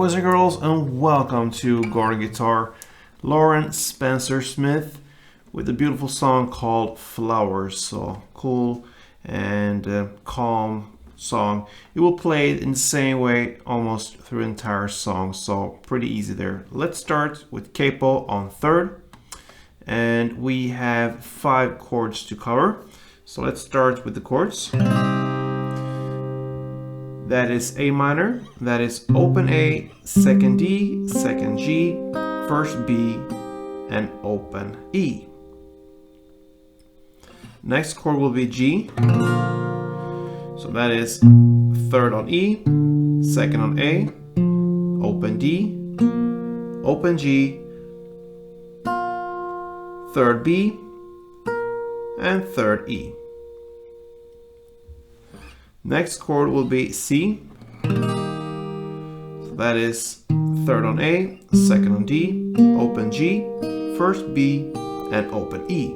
boys and girls, and welcome to Garden Guitar. Lauren Spencer Smith with a beautiful song called Flowers. So cool and calm song. It will play it in the same way almost through the entire song, so pretty easy there. Let's start with capo on third, and we have 5 chords to cover. So let's start with the chords. That is A minor, that is open A, second D, second G, first B, and open E. Next chord will be G. So that is third on E, second on A, open D, open G, third B, and third E. Next chord will be C. So that is third on A, second on D, open G, first B, and open E.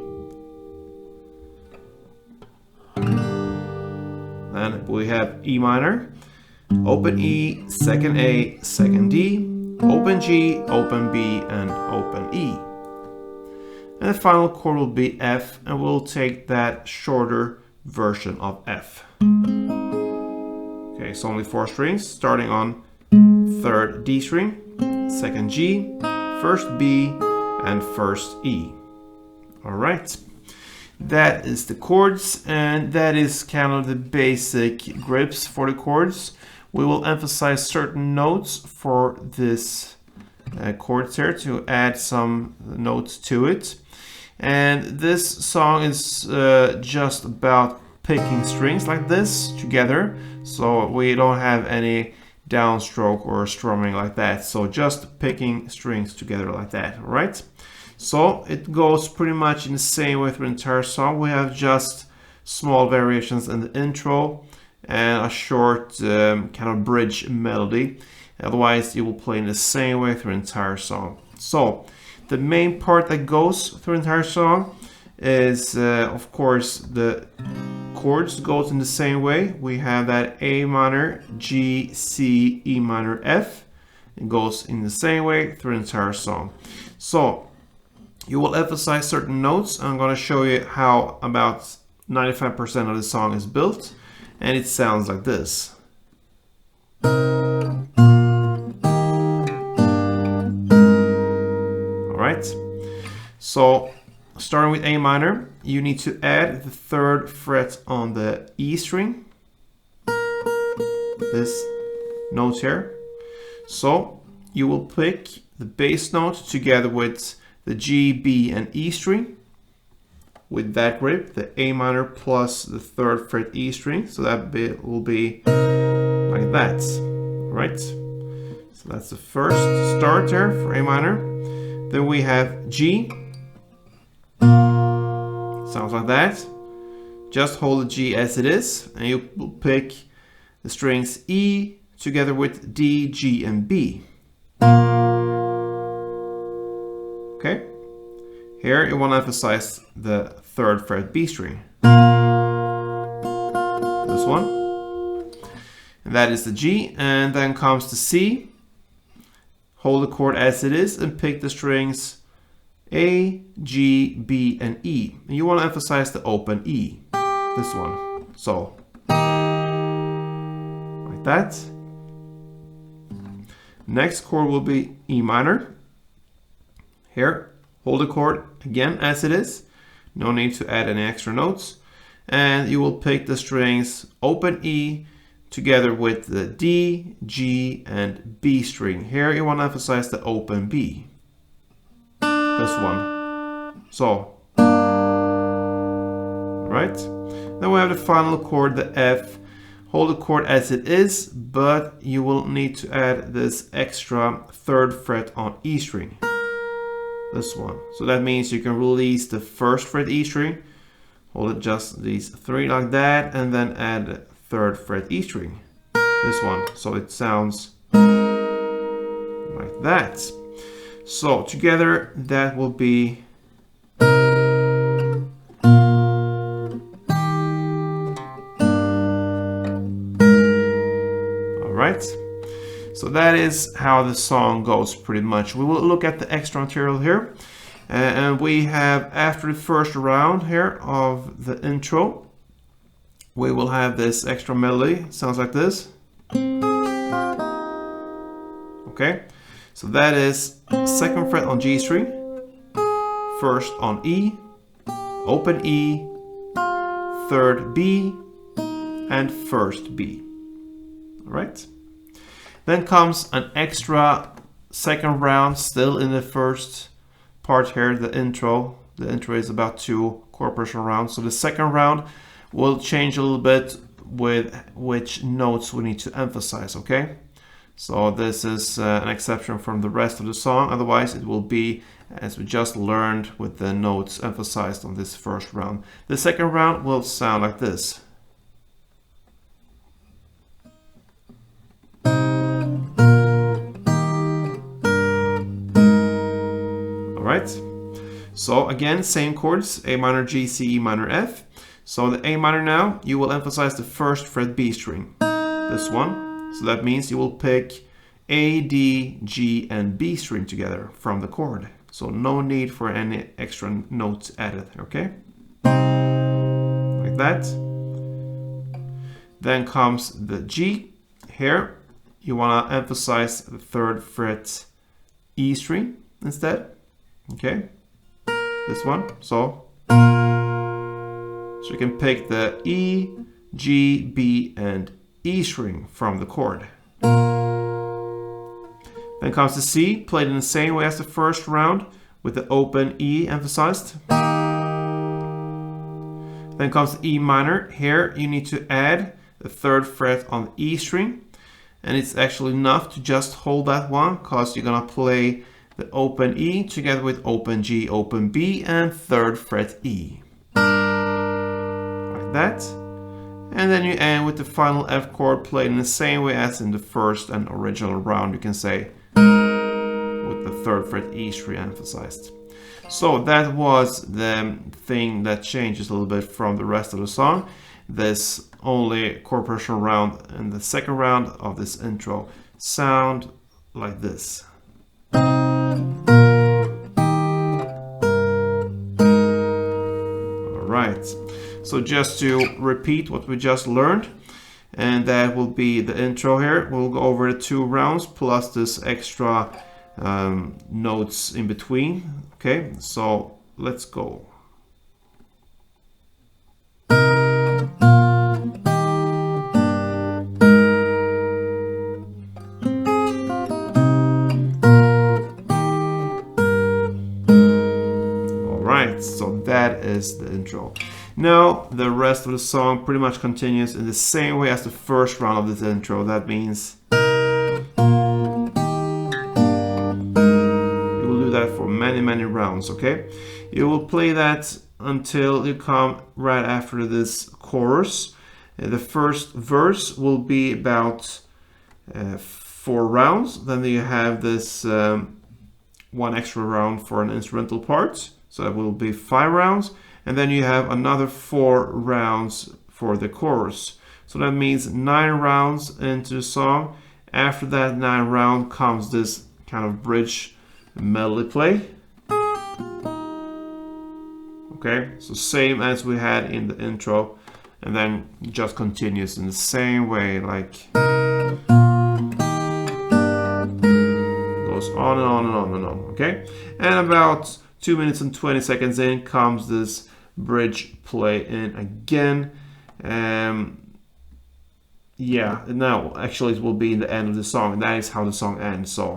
Then we have E minor, open E, second A, second D, open G, open B, and open E. And the final chord will be F, and we'll take that shorter version of F. Okay, so only 4 strings, starting on third D string, second G, first B, and first E. All right, that is the chords, and that is kind of the basic grips for the chords. We will emphasize certain notes for this chords here to add some notes to it. And this song is just about picking strings like this together, so we don't have any downstroke or strumming like that, so just picking strings together like that. All right, so it goes pretty much in the same way through the entire song. We have just small variations in the intro and a short kind of bridge melody. Otherwise it will play in the same way through the entire song. So the main part that goes through the entire song is of course the chords goes in the same way. We have that A minor, G, C, E minor, F. It goes in the same way through the entire song. So you will emphasize certain notes. I'm going to show you how about 95% of the song is built, and it sounds like this. All right, so starting with A minor, you need to add the 3rd fret on the E string, this note here. So you will pick the bass note together with the G, B, and E string with that grip, the A minor plus the 3rd fret E string. So that bit will be like that. All right, so that's the first start here for A minor. Then we have G. Sounds like that. Just hold the G as it is, and you will pick the strings E together with D, G, and B. Okay. Here you want to emphasize the 3rd fret B string. This one. And that is the G, and then comes the C. Hold the chord as it is and pick the strings A, G, B, and E. And you want to emphasize the open E, this one. So, like that. Next chord will be E minor. Here, hold the chord again as it is. No need to add any extra notes. And you will pick the strings open E together with the D, G, and B string. Here you want to emphasize the open B. This one. So, right. Then we have the final chord, the F. Hold the chord as it is, but you will need to add this extra 3rd fret on E string. This one. So that means you can release the 1st fret E string, hold it just these 3 like that, and then add the 3rd fret E string. This one. So it sounds like that. So together that will be all right. So that is how the song goes pretty much. We will look at the extra material here. And we have, after the first round here of the intro, we will have this extra melody. Sounds like this. Okay, so that is 2nd fret on G string, 1st on E, open E, 3rd B, and 1st B. All right. Then comes an extra 2nd round, still in the first part here, the intro. The intro is about 2 chord progression rounds. So the 2nd round will change a little bit with which notes we need to emphasize, okay? So this is an exception from the rest of the song. Otherwise, it will be as we just learned with the notes emphasized on this first round. The 2nd round will sound like this. Right? So again, same chords, A minor, G, C, E minor, F. So the A minor now, you will emphasize the 1st fret B string, this one. So that means you will pick A, D, G, and B string together from the chord. So no need for any extra notes added, okay? Like that. Then comes the G. Here, you want to emphasize the 3rd fret E string instead. Okay, this one. So you can pick the E, G, B, and E string from the chord. Then comes the C, played in the same way as the first round, with the open E emphasized. Then comes the E minor. Here you need to add the 3rd fret on the E string, and it's actually enough to just hold that one, because you're gonna play the open E together with open G, open B, and 3rd fret E. Like that. And then you end with the final F chord, played in the same way as in the first and original round, you can say, with the 3rd fret E string emphasized. So that was the thing that changes a little bit from the rest of the song. This only chord progression round and the 2nd round of this intro sound like this. Alright, so just to repeat what we just learned, and that will be the intro here. We'll go over the 2 rounds plus this extra notes in between. Okay, so let's go. So that is the intro. Now the rest of the song pretty much continues in the same way as the first round of this intro. That means you will do that for many rounds, okay? You will play that until you come right after this chorus. The first verse will be about 4 rounds. Then you have this 1 extra round for an instrumental part. So it will be 5 rounds, and then you have another 4 rounds for the chorus. So that means 9 rounds into the song. After that 9 round comes this kind of bridge melody play. Okay, so same as we had in the intro, and then just continues in the same way, like goes on and on and on and on. Okay, and about 2 minutes and 20 seconds in comes this bridge play in again. Yeah, now actually it will be in the end of the song. That is how the song ends. So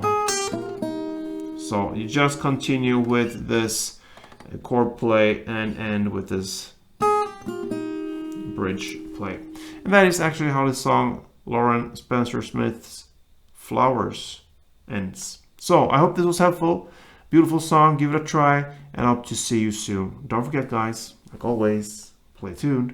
you just continue with this chord play and end with this bridge play. And that is actually how the song Lauren Spencer Smith's Flowers ends. So I hope this was helpful. Beautiful song, give it a try, and I hope to see you soon. Don't forget, guys, like always, play tuned.